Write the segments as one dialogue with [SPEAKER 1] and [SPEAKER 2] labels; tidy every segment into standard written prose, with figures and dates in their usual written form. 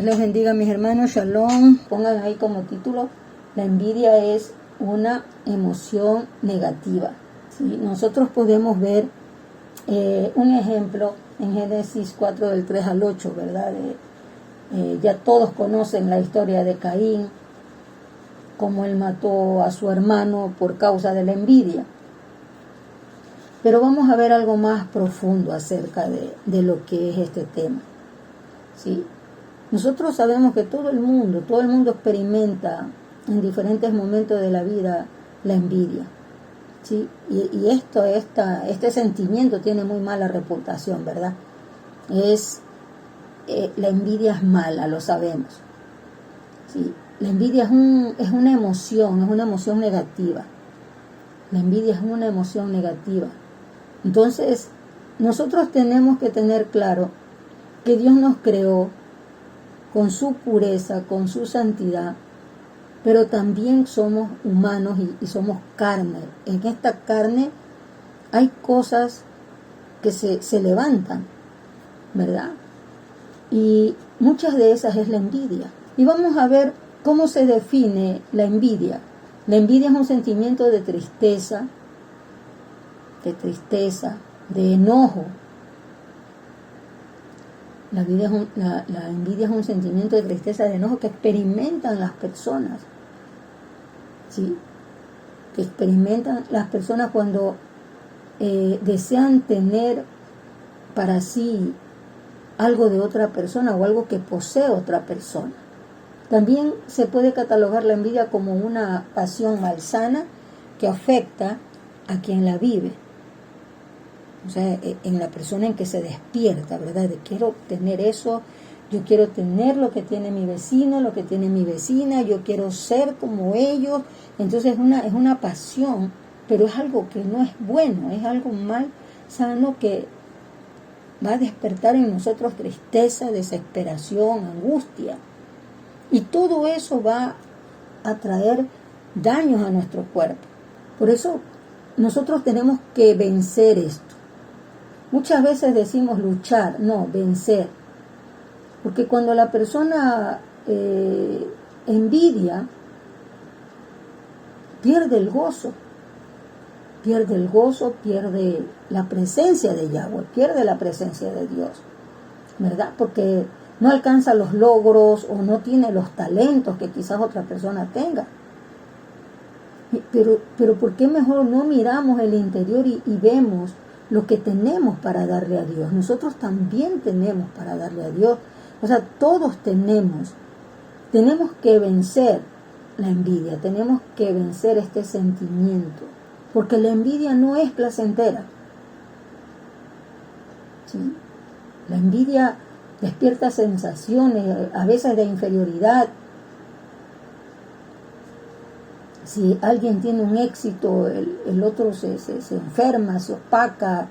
[SPEAKER 1] Dios les bendiga, mis hermanos. Shalom. Pongan ahí como título: la envidia es una emoción negativa. ¿Sí? Nosotros podemos ver un ejemplo en Génesis 4 del 3 al 8, ¿verdad? Ya todos conocen la historia de Caín, cómo él mató a su hermano por causa de la envidia. Pero vamos a ver algo más profundo acerca de lo que es este tema. ¿Sí? Nosotros sabemos que todo el mundo experimenta en diferentes momentos de la vida la envidia. ¿Sí? Y este sentimiento tiene muy mala reputación, ¿verdad? La envidia es mala, lo sabemos. ¿Sí? La envidia es una emoción negativa. La envidia es una emoción negativa. Entonces, nosotros tenemos que tener claro que Dios nos creó con su pureza, con su santidad, pero también somos humanos y somos carne. En esta carne hay cosas que se levantan, ¿verdad? Y muchas de esas es la envidia. Y vamos a ver cómo se define la envidia. La envidia es un sentimiento de tristeza, de enojo. La envidia es un sentimiento de tristeza, de enojo que experimentan las personas. ¿Sí? Que experimentan las personas cuando desean tener para sí algo de otra persona o algo que posee otra persona. También se puede catalogar la envidia como una pasión malsana que afecta a quien la vive. O sea, en la persona en que se despierta, ¿verdad? De quiero tener eso, yo quiero tener lo que tiene mi vecino, lo que tiene mi vecina, yo quiero ser como ellos. Entonces es una pasión, pero es algo que no es bueno, es algo mal sano que va a despertar en nosotros tristeza, desesperación, angustia. Y todo eso va a traer daños a nuestro cuerpo. Por eso nosotros tenemos que vencer esto. Muchas veces decimos luchar, no, vencer. Porque cuando la persona envidia, pierde el gozo, pierde la presencia de Yahweh, pierde la presencia de Dios, ¿verdad? Porque no alcanza los logros o no tiene los talentos que quizás otra persona tenga. Pero ¿por qué mejor no miramos el interior y vemos lo que tenemos para darle a Dios? Nosotros también tenemos para darle a Dios. O sea, todos tenemos que vencer la envidia, tenemos que vencer este sentimiento, porque la envidia no es placentera. ¿Sí? La envidia despierta sensaciones, a veces de inferioridad. Si alguien tiene un éxito, el otro se enferma, se opaca.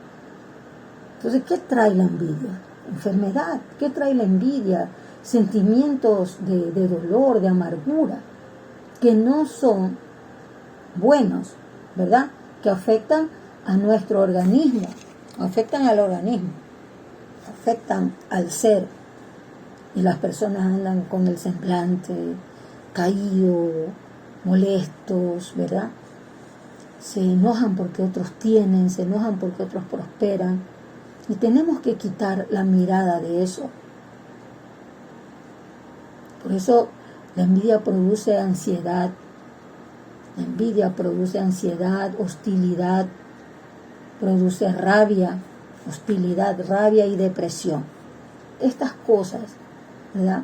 [SPEAKER 1] Entonces, ¿qué trae la envidia? Enfermedad. ¿Qué trae la envidia? Sentimientos de dolor, de amargura, que no son buenos, ¿verdad? Que afectan a nuestro organismo, afectan al organismo, afectan al ser. Y las personas andan con el semblante caído, molestos, ¿verdad? Se enojan porque otros tienen, se enojan porque otros prosperan. Y tenemos que quitar la mirada de eso. Por eso la envidia produce ansiedad. La envidia produce ansiedad, hostilidad, produce rabia, rabia y depresión. Estas cosas, ¿verdad?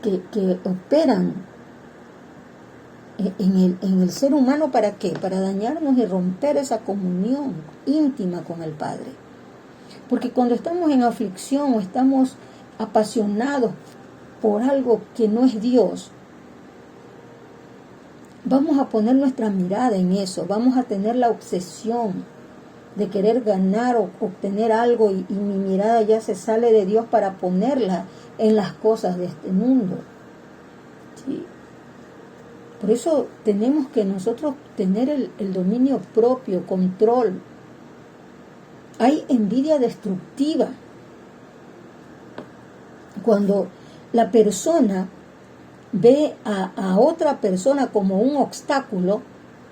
[SPEAKER 1] Que operan en el ser humano, ¿para qué? Para dañarnos y romper esa comunión íntima con el Padre. Porque cuando estamos en aflicción o estamos apasionados por algo que no es Dios, vamos a poner nuestra mirada en eso, vamos a tener la obsesión de querer ganar o obtener algo y mi mirada ya se sale de Dios para ponerla en las cosas de este mundo. ¿Sí? Por eso tenemos que nosotros tener el dominio propio, control. Hay envidia destructiva. Cuando la persona ve a otra persona como un obstáculo,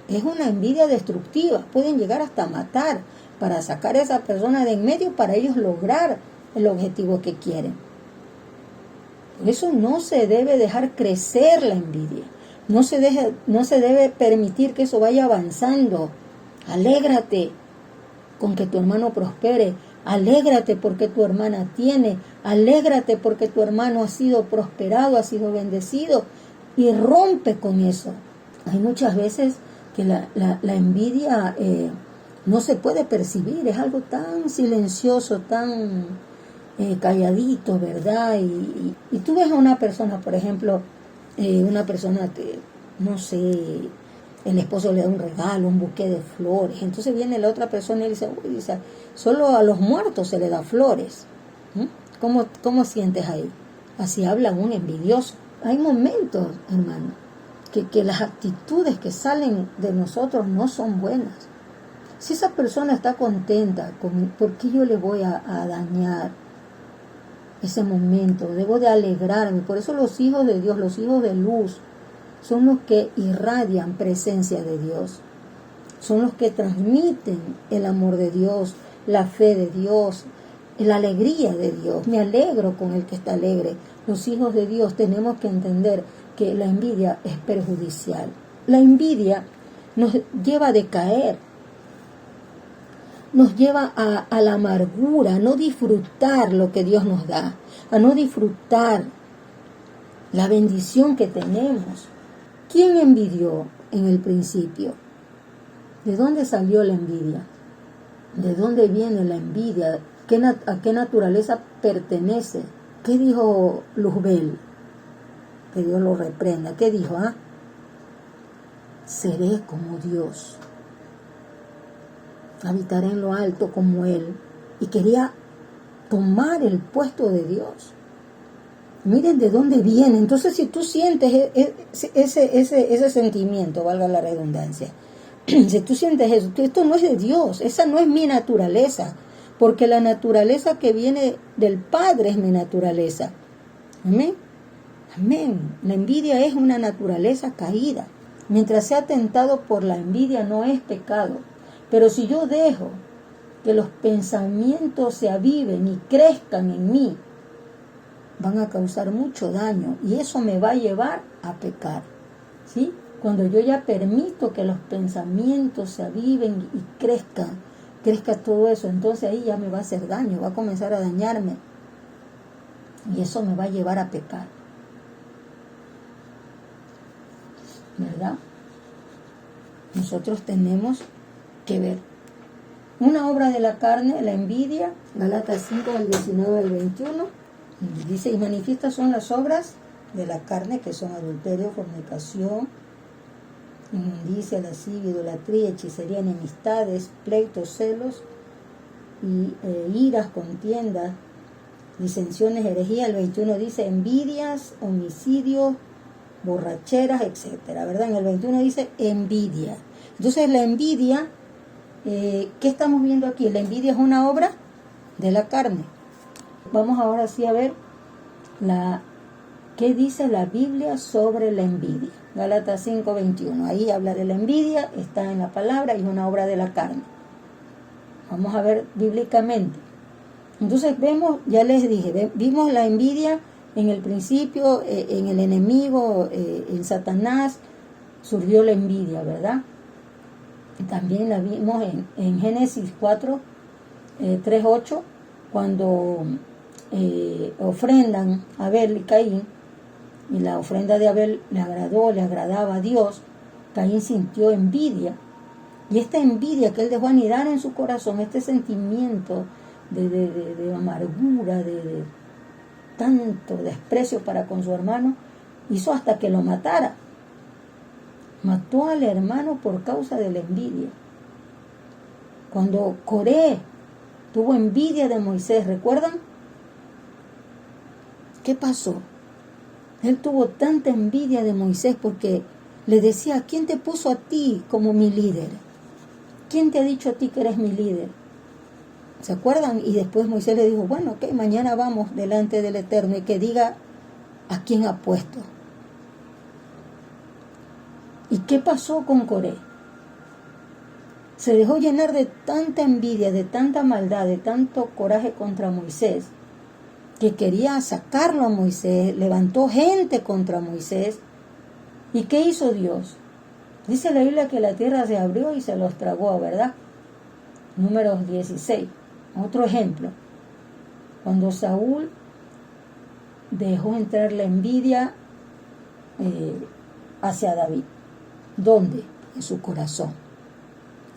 [SPEAKER 1] es una envidia destructiva. Pueden llegar hasta matar para sacar a esa persona de en medio para ellos lograr el objetivo que quieren. Por eso no se debe dejar crecer la envidia. No se debe permitir que eso vaya avanzando. Alégrate con que tu hermano prospere. Alégrate porque tu hermana tiene. Alégrate porque tu hermano ha sido prosperado, ha sido bendecido. Y rompe con eso. Hay muchas veces que la envidia no se puede percibir. Es algo tan silencioso, tan calladito, ¿verdad? Y tú ves a una persona, por ejemplo, una persona que, no sé, el esposo le da un regalo, un buqué de flores. Entonces viene la otra persona y dice, uy, dice, solo a los muertos se le da flores. ¿Cómo sientes ahí? Así habla un envidioso. Hay momentos, hermano, que las actitudes que salen de nosotros no son buenas. Si esa persona está contenta, ¿por qué yo le voy a dañar ese momento? Debo de alegrarme. Por eso los hijos de Dios, los hijos de luz, son los que irradian presencia de Dios. Son los que transmiten el amor de Dios, la fe de Dios, la alegría de Dios. Me alegro con el que está alegre. Los hijos de Dios tenemos que entender que la envidia es perjudicial. La envidia nos lleva a decaer, nos lleva a la amargura, a no disfrutar lo que Dios nos da, a no disfrutar la bendición que tenemos. ¿Quién envidió en el principio? ¿De dónde salió la envidia? ¿De dónde viene la envidia? ¿A qué naturaleza pertenece? ¿Qué dijo Luzbel? Que Dios lo reprenda. ¿Qué dijo? Seré como Dios. Habitaré en lo alto como Él. Y quería tomar el puesto de Dios. Miren de dónde viene. Entonces, si tú sientes ese sentimiento, valga la redundancia, si tú sientes eso, que esto no es de Dios, esa no es mi naturaleza, porque la naturaleza que viene del Padre es mi naturaleza. Amén. Amén. La envidia es una naturaleza caída. Mientras sea tentado por la envidia, no es pecado. Pero si yo dejo que los pensamientos se aviven y crezcan en mí, van a causar mucho daño y eso me va a llevar a pecar. ¿Sí? Cuando yo ya permito que los pensamientos se aviven y crezca todo eso, entonces ahí ya me va a hacer daño, va a comenzar a dañarme y eso me va a llevar a pecar. ¿Verdad? Nosotros tenemos que ver. Una obra de la carne, la envidia, Gálatas 5, del 19 al 21. Dice, y manifiestas son las obras de la carne, que son adulterio, fornicación, inmundicia, lascivia, idolatría, hechicería, enemistades, pleitos, celos, y iras, contiendas, disensiones, herejía. El 21 dice, envidias, homicidios, borracheras, etcétera, ¿verdad? En el 21 dice envidia. Entonces la envidia, ¿qué estamos viendo aquí? La envidia es una obra de la carne. Vamos ahora sí a ver qué dice la Biblia sobre la envidia. Gálatas 5:21. Ahí habla de la envidia, está en la palabra y es una obra de la carne. Vamos a ver bíblicamente. Entonces vemos, ya les dije, vimos la envidia en el principio, en el enemigo, en Satanás, surgió la envidia, ¿verdad? También la vimos en Génesis 3:8, cuando ofrendan a Abel y Caín, y la ofrenda de Abel le agradaba a Dios. Caín sintió envidia, y esta envidia que él dejó anidar en su corazón, este sentimiento de amargura, de tanto desprecio para con su hermano, hizo hasta que lo matara. Mató al hermano por causa de la envidia. Cuando Coré tuvo envidia de Moisés, ¿recuerdan? ¿Qué pasó? Él tuvo tanta envidia de Moisés porque le decía, ¿quién te puso a ti como mi líder? ¿Quién te ha dicho a ti que eres mi líder? ¿Se acuerdan? Y después Moisés le dijo, bueno, ok, mañana vamos delante del Eterno y que diga a quién ha puesto. ¿Y qué pasó con Coré? Se dejó llenar de tanta envidia, de tanta maldad, de tanto coraje contra Moisés, que quería sacarlo a Moisés, levantó gente contra Moisés. ¿Y qué hizo Dios? Dice la Biblia que la tierra se abrió y se los tragó, ¿verdad? Números 16. Otro ejemplo. Cuando Saúl dejó entrar la envidia hacia David. ¿Dónde? En su corazón.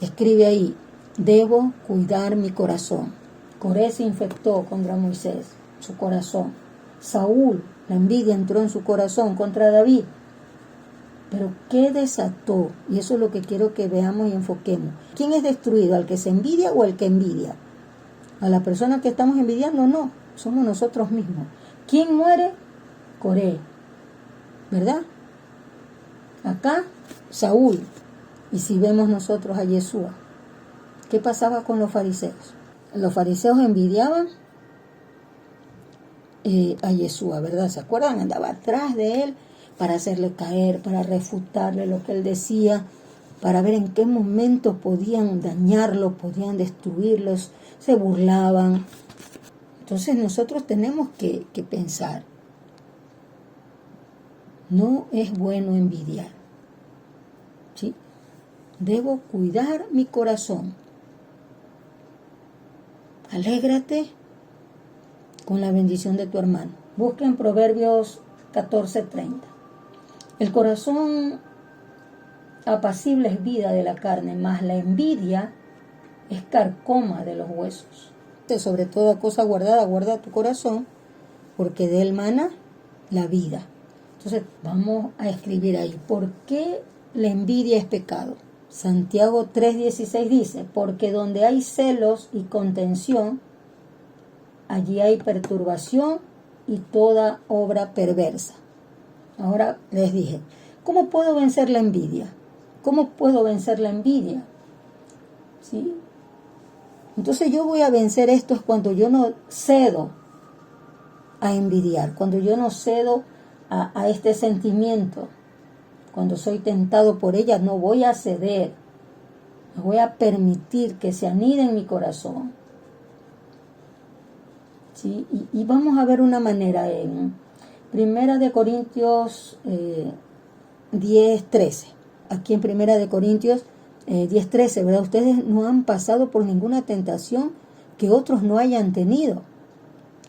[SPEAKER 1] Escribe ahí, debo cuidar mi corazón. Coré se infectó contra Moisés, su corazón. Saúl, la envidia entró en su corazón contra David. Pero ¿qué desató? Y eso es lo que quiero que veamos y enfoquemos. ¿Quién es destruido? ¿Al que se envidia o al que envidia? ¿A la persona que estamos envidiando? No, somos nosotros mismos. ¿Quién muere? Coré, ¿verdad? Acá, Saúl. Y si vemos nosotros a Yeshua, ¿qué pasaba con los fariseos? Los fariseos envidiaban a Yeshua, ¿verdad? ¿Se acuerdan? Andaba atrás de él para hacerle caer, para refutarle lo que él decía, para ver en qué momento podían dañarlo, podían destruirlos, se burlaban. Entonces nosotros tenemos que pensar, no es bueno envidiar, ¿sí? Debo cuidar mi corazón. Alégrate con la bendición de tu hermano. Busquen Proverbios 14:30. El corazón apacible es vida de la carne, mas la envidia es carcoma de los huesos. Sobre toda cosa guardada, guarda tu corazón, porque de él mana la vida. Entonces vamos a escribir ahí, ¿por qué la envidia es pecado? Santiago 3:16 dice, porque donde hay celos y contención, allí hay perturbación y toda obra perversa. Ahora les dije, ¿cómo puedo vencer la envidia? ¿Cómo puedo vencer la envidia? ¿Sí? Entonces yo voy a vencer esto es cuando yo no cedo a envidiar, cuando yo no cedo a este sentimiento. Cuando soy tentado por ella, no voy a ceder, no voy a permitir que se anide en mi corazón. ¿Sí? Y vamos a ver una manera en Primera de Corintios 10:13. Aquí en Primera de Corintios 10:13, ¿verdad? Ustedes no han pasado por ninguna tentación que otros no hayan tenido.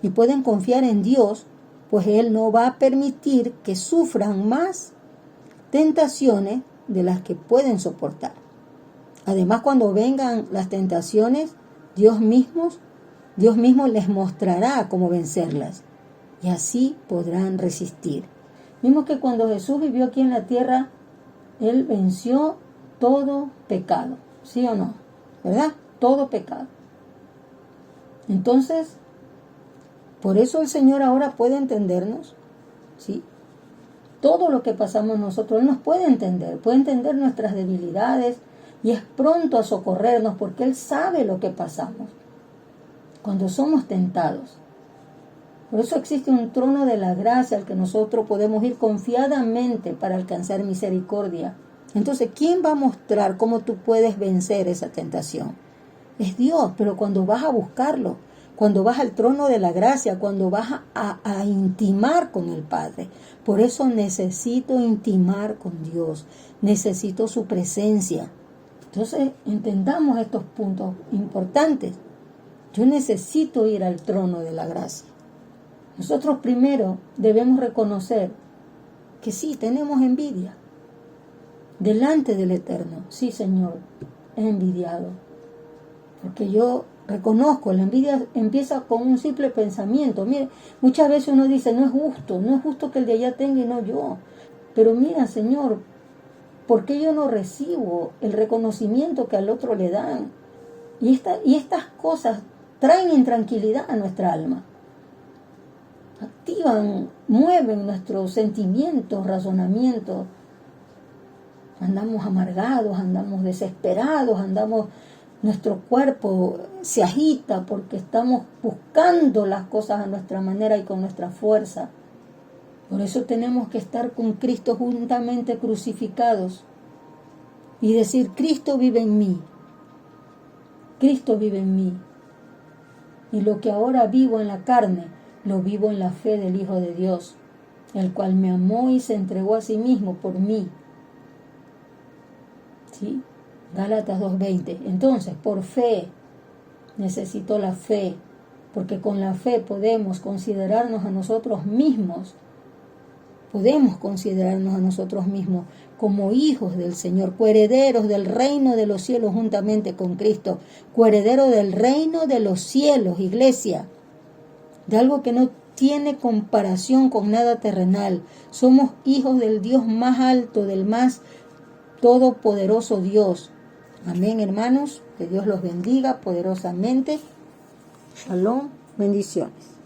[SPEAKER 1] Y pueden confiar en Dios, pues Él no va a permitir que sufran más tentaciones de las que pueden soportar. Además, cuando vengan las tentaciones, Dios mismo les mostrará cómo vencerlas y así podrán resistir. Vimos que cuando Jesús vivió aquí en la tierra, Él venció todo pecado, ¿sí o no? ¿Verdad? Todo pecado. Entonces, por eso el Señor ahora puede entendernos, ¿sí? Todo lo que pasamos nosotros, Él nos puede entender nuestras debilidades y es pronto a socorrernos porque Él sabe lo que pasamos cuando somos tentados. Por eso existe un trono de la gracia al que nosotros podemos ir confiadamente para alcanzar misericordia. Entonces, ¿quién va a mostrar cómo tú puedes vencer esa tentación? Es Dios, pero cuando vas a buscarlo, cuando vas al trono de la gracia, cuando vas a intimar con el Padre. Por eso necesito intimar con Dios, necesito su presencia. Entonces, entendamos estos puntos importantes. Yo necesito ir al trono de la gracia. Nosotros primero debemos reconocer que sí, tenemos envidia. Delante del Eterno, sí, Señor, he envidiado. Porque yo reconozco, la envidia empieza con un simple pensamiento. Mire, muchas veces uno dice, no es justo que el de allá tenga y no yo. Pero mira, Señor, ¿por qué yo no recibo el reconocimiento que al otro le dan? Y estas cosas traen intranquilidad a nuestra alma. Activan, mueven nuestros sentimientos, razonamientos. Andamos amargados, andamos desesperados, nuestro cuerpo se agita porque estamos buscando las cosas a nuestra manera y con nuestra fuerza. Por eso tenemos que estar con Cristo juntamente crucificados y decir, Cristo vive en mí. Cristo vive en mí. Y lo que ahora vivo en la carne, lo vivo en la fe del Hijo de Dios, el cual me amó y se entregó a sí mismo por mí. ¿Sí? Gálatas 2:20. Entonces, por fe, necesito la fe, porque con la fe podemos considerarnos a nosotros mismos como hijos del Señor, coherederos del reino de los cielos juntamente con Cristo, coherederos del reino de los cielos, iglesia, de algo que no tiene comparación con nada terrenal. Somos hijos del Dios más alto, del más todopoderoso Dios. Amén, hermanos, que Dios los bendiga poderosamente. Shalom, bendiciones.